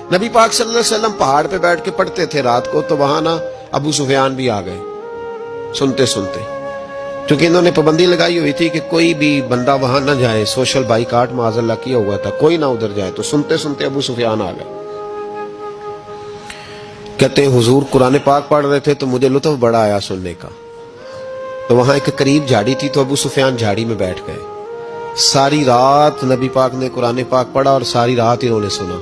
नबी पाक सल्लल्लाहु अलैहि वसल्लम पहाड़ पे बैठ के पढ़ते थे रात को, तो वहां ना अबू सुफियान भी आ गए सुनते सुनते, क्योंकि इन्होंने पाबंदी लगाई हुई थी कि कोई भी बंदा वहां ना जाए, सोशल बाइकाट माज़अल्लाह किया हुआ था, कोई ना उधर जाए। तो सुनते सुनते अबू सुफियान आ गए। कहते हैं हुजूर कुरान पाक पढ़ रहे थे तो मुझे लुत्फ बड़ा आया सुनने का। तो वहां एक करीब झाड़ी थी, तो अबू सुफियान झाड़ी में बैठ गए। सारी रात नबी पाक ने कुरान पाक पढ़ा और सारी रात इन्होंने सुना।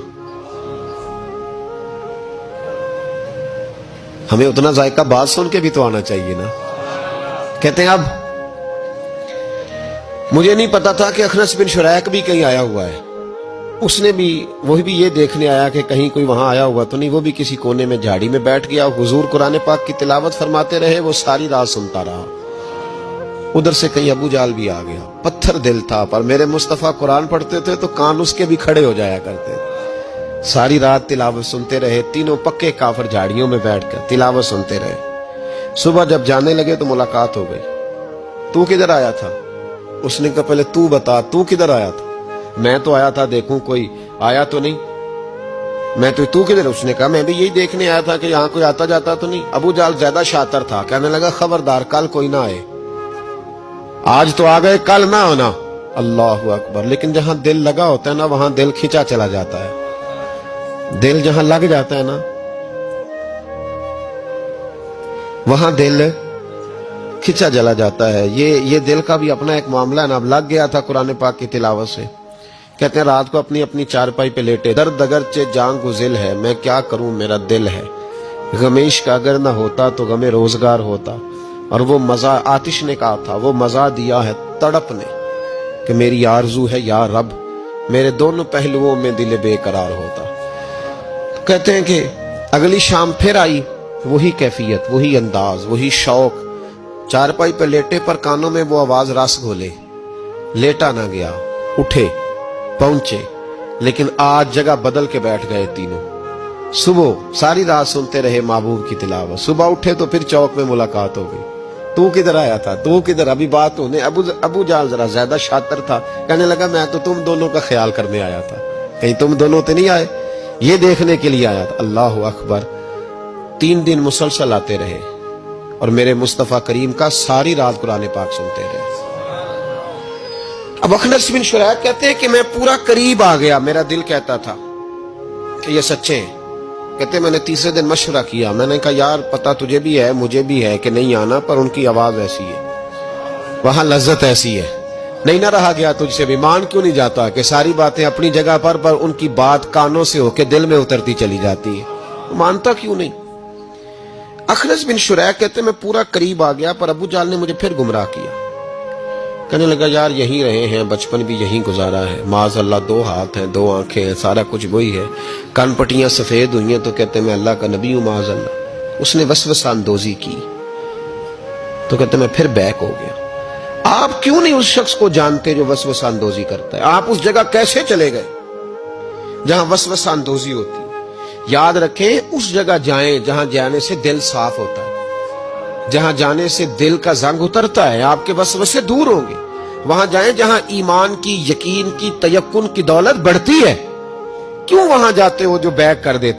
हमें उतना जायका बात सुन के भी तो आना चाहिए ना। कहते हैं अब मुझे नहीं पता था कि अखनस बिन शुरैक भी कहीं आया हुआ है। उसने भी वही भी ये देखने आया कि कहीं कोई वहां आया हुआ तो नहीं। वो भी किसी कोने में झाड़ी में बैठ गया। हुजूर कुरान पाक की तिलावत फरमाते रहे, वो सारी रात सुनता रहा। उधर से कहीं अबू जाल भी आ गया। पत्थर दिल था, पर मेरे मुस्तफा कुरान पढ़ते थे तो कान उसके भी खड़े हो जाया करते थे। सारी रात तिलावत सुनते रहे। तीनों पक्के काफिर झाड़ियों में बैठकर तिलावत सुनते रहे। सुबह जब जाने लगे तो मुलाकात हो गई। तू किधर आया था? उसने कहा पहले तू बता, तू किधर आया था? मैं तो आया था देखूं कोई आया तो नहीं। मैं तो, तू किधर? उसने कहा मैं भी यही देखने आया था कि यहाँ कोई आता जाता तो नहीं। अबू जाल ज्यादा शातिर था, कहने लगा खबरदार कल कोई ना आए। आज तो आ गए, कल ना आना। अल्लाहु अकबर। लेकिन जहां दिल लगा होता है ना, वहां दिल खिंचा चला जाता है। दिल जहां लग जाता है ना, वहां दिल खिंचा चला जाता है। ये दिल का भी अपना एक मामला है ना। अब लग गया था कुरान पाक की तिलावत से। कहते हैं रात को अपनी अपनी चारपाई पे लेटे। दर्द अगर चे जान गुजिल है, मैं क्या करूं मेरा दिल है। गमेश का अगर ना होता तो गमे रोजगार होता। और वो मजा आतिश ने कहा था, वो मजा दिया है तड़प ने कि मेरी आरजू है या रब, मेरे दोनों पहलुओं में दिल बेकरार होता। तो कहते हैं कि अगली शाम फिर आई वही कैफियत, वही अंदाज, वही शौक। चारपाई पे लेटे पर कानों में वो आवाज रस घोले। लेटा ना गया, उठे पहुंचे, लेकिन आज जगह बदल के बैठ गए तीनों। सुबह सारी रात सुनते रहे महबूब की तिलावत। सुबह उठे तो फिर चौक में मुलाकात हो गई। तू किधर आया था? तू किधर? अभी बात होने। अबू जाल जरा ज्यादा शातिर था, कहने लगा मैं तो तुम दोनों का ख्याल करने आया था, कहीं तुम दोनों तो नहीं आए, ये देखने के लिए आया था। अल्लाह अकबर। 3 दिन मुसलसल आते रहे और मेरे मुस्तफा करीम का सारी रात कुरान पाक सुनते रहे। अब अखनस बिन शुरैक कहते हैं कि मैं पूरा करीब आ गया। मेरा दिल कहता था कि ये सच्चे हैं। कहते मैंने तीसरे दिन मशवरा किया। मैंने कहा यार पता तुझे भी है मुझे भी है कि नहीं आना, पर उनकी आवाज ऐसी है, वहां लज्जत ऐसी है, नहीं ना रहा गया तुझसे भी। मान क्यों नहीं जाता कि सारी बातें अपनी जगह पर उनकी बात कानों से होके दिल में उतरती चली जाती है। मानता क्यों नहीं? अखनस बिन शुरैक कहते मैं पूरा करीब आ गया, पर अबू जाल ने मुझे फिर गुमराह किया। कहने लगा यार यहीं रहे हैं, बचपन भी यहीं गुजारा है, माज़अल्लाह 2 हाथ हैं 2 आंखें हैं, सारा कुछ वही है, कान पट्टियां सफेद हुई हैं, तो कहते मैं अल्लाह का नबी हूं माज़अल्लाह। उसने वसवसा अंदोजी की। तो कहते मैं फिर बैक हो गया। आप क्यों नहीं उस शख्स को जानते जो वसवसा अंदोजी करता है? आप उस जगह कैसे चले गए जहां वसवसा अंदोजी होती है? याद रखें, उस जगह जाएं जहां जाने से दिल साफ होता है, जहां जाने से दिल का जंग उतरता है, आपके वसवसे दूर होंगे। वहां जाएं जहां ईमान की, यकीन की, तयक्कुन की दौलत बढ़ती है। क्यों वहां जाते हो जो बैक कर देते?